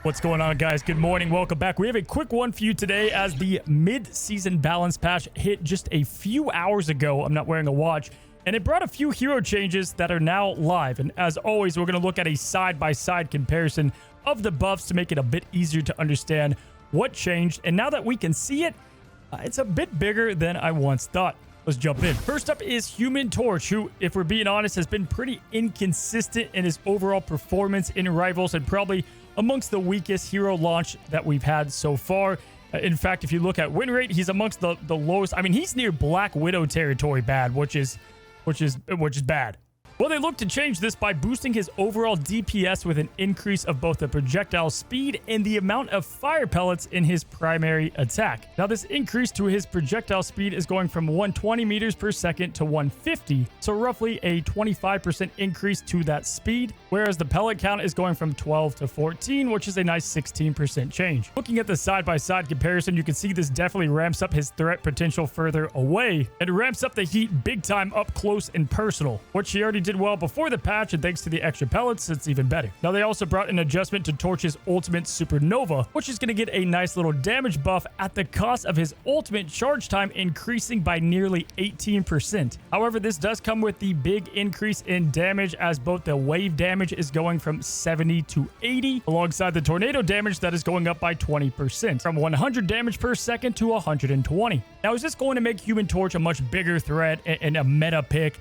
What's going on, guys? Good morning. Welcome back. We have a quick one for you today as the mid-season balance patch hit just a few hours ago. I'm not wearing a watch. And it brought a few hero changes that are now live. And as always, we're going to look at a side-by-side comparison of the buffs to make it a bit easier to understand what changed. And now that we can see it, it's a bit bigger than I once thought. Let's jump in. First up is Human Torch, who, if we're being honest, has been pretty inconsistent in his overall performance in Rivals and probably amongst the weakest hero launch that we've had so far. In fact, if you look at win rate, he's amongst the lowest. I mean, he's near Black Widow territory bad, which is bad. Well, they look to change this by boosting his overall DPS with an increase of both the projectile speed and the amount of fire pellets in his primary attack. Now, this increase to his projectile speed is going from 120 meters per second to 150, so roughly a 25% increase to that speed, whereas the pellet count is going from 12 to 14, which is a nice 16% change. Looking at the side-by-side comparison, you can see this definitely ramps up his threat potential further away and ramps up the heat big time up close and personal, which he already did well before the patch, and thanks to the extra pellets, it's even better. Now, they also brought an adjustment to Torch's ultimate Supernova, which is going to get a nice little damage buff at the cost of his ultimate charge time increasing by nearly 18%. However, this does come with the big increase in damage, as both the wave damage is going from 70 to 80, alongside the tornado damage that is going up by 20%, from 100 damage per second to 120. Now, is this going to make Human Torch a much bigger threat and a meta pick?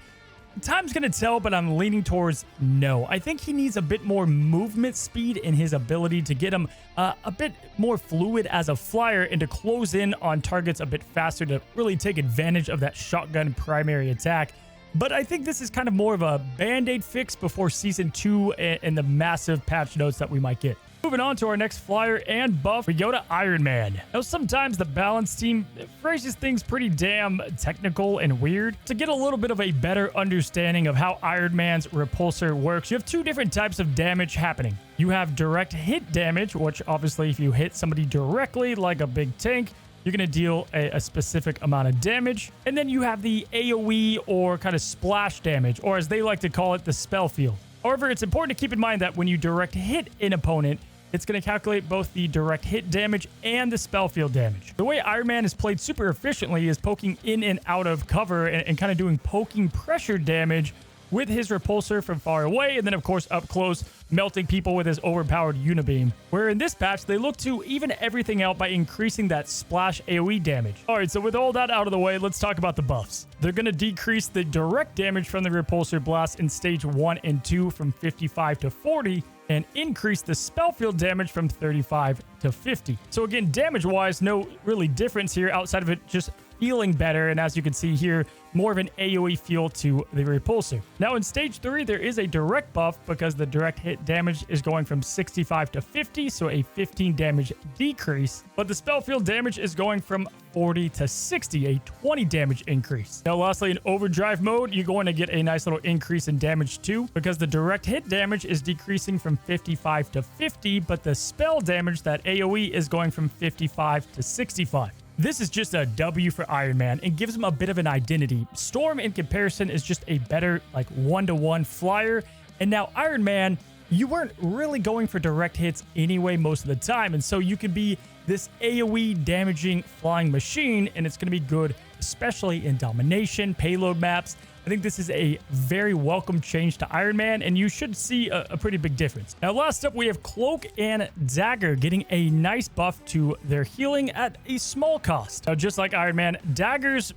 Time's gonna tell, but I'm leaning towards no. I think he needs a bit more movement speed in his ability to get him a bit more fluid as a flyer and to close in on targets a bit faster to really take advantage of that shotgun primary attack. But I think this is kind of more of a band-aid fix before Season 2 and the massive patch notes that we might get. Moving on to our next flyer and buff, we go to Iron Man. Now, sometimes the balance team phrases things pretty damn technical and weird. To get a little bit of a better understanding of how Iron Man's repulsor works, you have two different types of damage happening. You have direct hit damage, which obviously if you hit somebody directly like a big tank, you're going to deal a specific amount of damage. And then you have the AoE or kind of splash damage, or as they like to call it, the spell field. However, it's important to keep in mind that when you direct hit an opponent, it's going to calculate both the direct hit damage and the spell field damage. The way Iron Man is played super efficiently is poking in and out of cover and kind of doing poking pressure damage with his repulsor from far away, and then of course up close, melting people with his overpowered unibeam. Where in this patch, they look to even everything out by increasing that splash AoE damage. Alright, so with all that out of the way, let's talk about the buffs. They're going to decrease the direct damage from the repulsor blast in stage 1 and 2 from 55 to 40, and increase the spell field damage from 35 to 50. So again, damage-wise, no really difference here outside of it just feeling better, and as you can see here, more of an AoE feel to the repulsor. Now in stage 3, there is a direct buff because the direct hit damage is going from 65 to 50, so a 15 damage decrease, but the spell field damage is going from 40 to 60, a 20 damage increase. Now lastly, in overdrive mode, you're going to get a nice little increase in damage too, because the direct hit damage is decreasing from 55 to 50, but the spell damage, that AoE, is going from 55 to 65. This is just a W for Iron Man and gives him a bit of an identity. Storm, in comparison, is just a better, like, one-to-one flyer. And now Iron Man, you weren't really going for direct hits anyway most of the time. And so you can be this AoE damaging flying machine, and it's going to be good, especially in domination, payload maps. I think this is a very welcome change to Iron Man, and you should see a pretty big difference. Now, last up, we have Cloak and Dagger getting a nice buff to their healing at a small cost. Now, just like Iron Man, daggers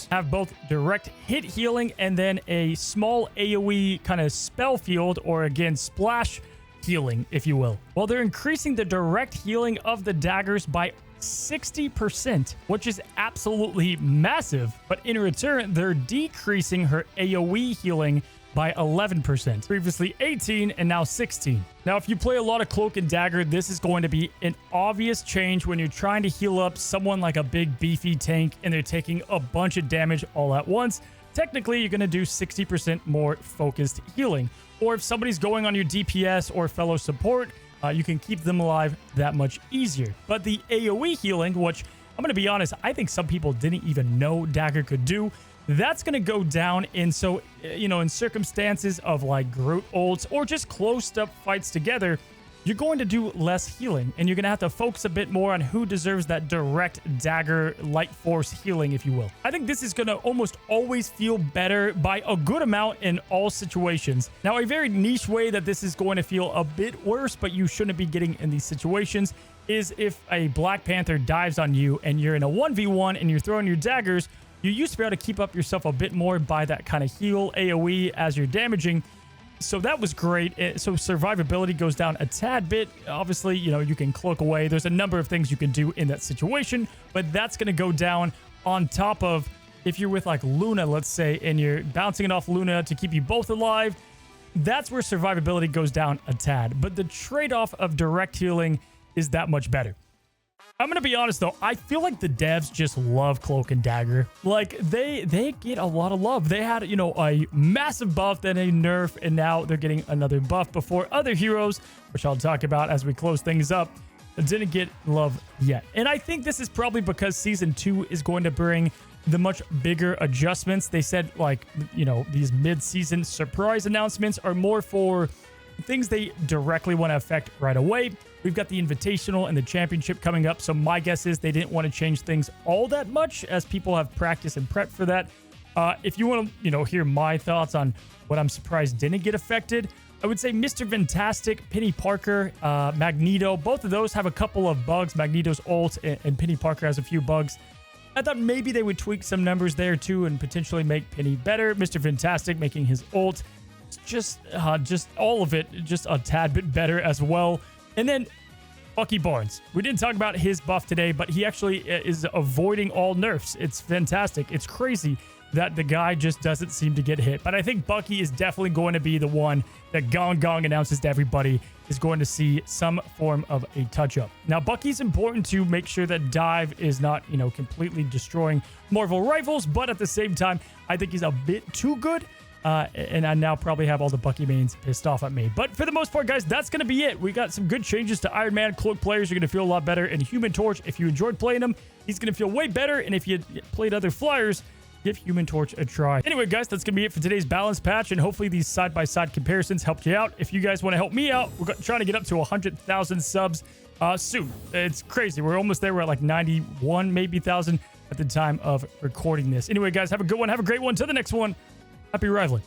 have both direct hit healing and then a small AoE kind of spell field, or again, splash healing, if you will. Well, they're increasing the direct healing of the daggers by 60%, which is absolutely massive, but in return, they're decreasing her AoE healing by 11%, previously 18 and now 16. Now, if you play a lot of Cloak and Dagger, this is going to be an obvious change when you're trying to heal up someone like a big beefy tank and they're taking a bunch of damage all at once. Technically, you're going to do 60% more focused healing. Or if somebody's going on your DPS or fellow support, you can keep them alive that much easier. But the AoE healing, which I'm going to be honest, I think some people didn't even know Dagger could do, that's going to go down. And so, you know, in circumstances of like Groot ults or just close up fights together, you're going to do less healing, and you're going to have to focus a bit more on who deserves that direct dagger light force healing, if you will. I think this is going to almost always feel better by a good amount in all situations. Now, a very niche way that this is going to feel a bit worse, but you shouldn't be getting in these situations, is if a Black Panther dives on you and you're in a 1v1 and you're throwing your daggers, you used to be able to keep up yourself a bit more by that kind of heal AoE as you're damaging. So that was great. So survivability goes down a tad bit. Obviously, you know, you can cloak away. There's a number of things you can do in that situation, but that's going to go down on top of if you're with like Luna, let's say, and you're bouncing it off Luna to keep you both alive. That's where survivability goes down a tad. But the trade-off of direct healing is that much better. I'm going to be honest, though. I feel like the devs just love Cloak and Dagger. Like, they get a lot of love. They had, you know, a massive buff, then a nerf, and now they're getting another buff before other heroes, which I'll talk about as we close things up, didn't get love yet. And I think this is probably because Season 2 is going to bring the much bigger adjustments. They said, like, you know, these mid-season surprise announcements are more for things they directly want to affect right away. We've got the Invitational and the Championship coming up, so my guess is they didn't want to change things all that much as people have practiced and prepped for that. If you want to, you know, hear my thoughts on what I'm surprised didn't get affected, I would say Mr. Fantastic, Penny Parker, Magneto, both of those have a couple of bugs. Magneto's ult and Penny Parker has a few bugs. I thought maybe they would tweak some numbers there too and potentially make Penny better. Mr. Fantastic making his ult just all of it just a tad bit better as well. And then Bucky Barnes. We didn't talk about his buff today, but he actually is avoiding all nerfs. It's fantastic. It's crazy that the guy just doesn't seem to get hit. But I think Bucky is definitely going to be the one that Gong announces to everybody is going to see some form of a touch-up. Now, Bucky's important to make sure that Dive is not, you know, completely destroying Marvel rivals, but at the same time, I think he's a bit too good. And I now probably have all the Bucky mains pissed off at me. But for the most part, guys, that's going to be it. We got some good changes to Iron Man. Cloak players are going to feel a lot better. And Human Torch, if you enjoyed playing him, he's going to feel way better. And if you played other flyers, give Human Torch a try. Anyway, guys, that's going to be it for today's balance patch. And hopefully these side-by-side comparisons helped you out. If you guys want to help me out, we're trying to get up to 100,000 subs soon. It's crazy. We're almost there. We're at like 91, maybe 1,000 at the time of recording this. Anyway, guys, have a good one. Have a great one. Till the next one. Happy rivaling.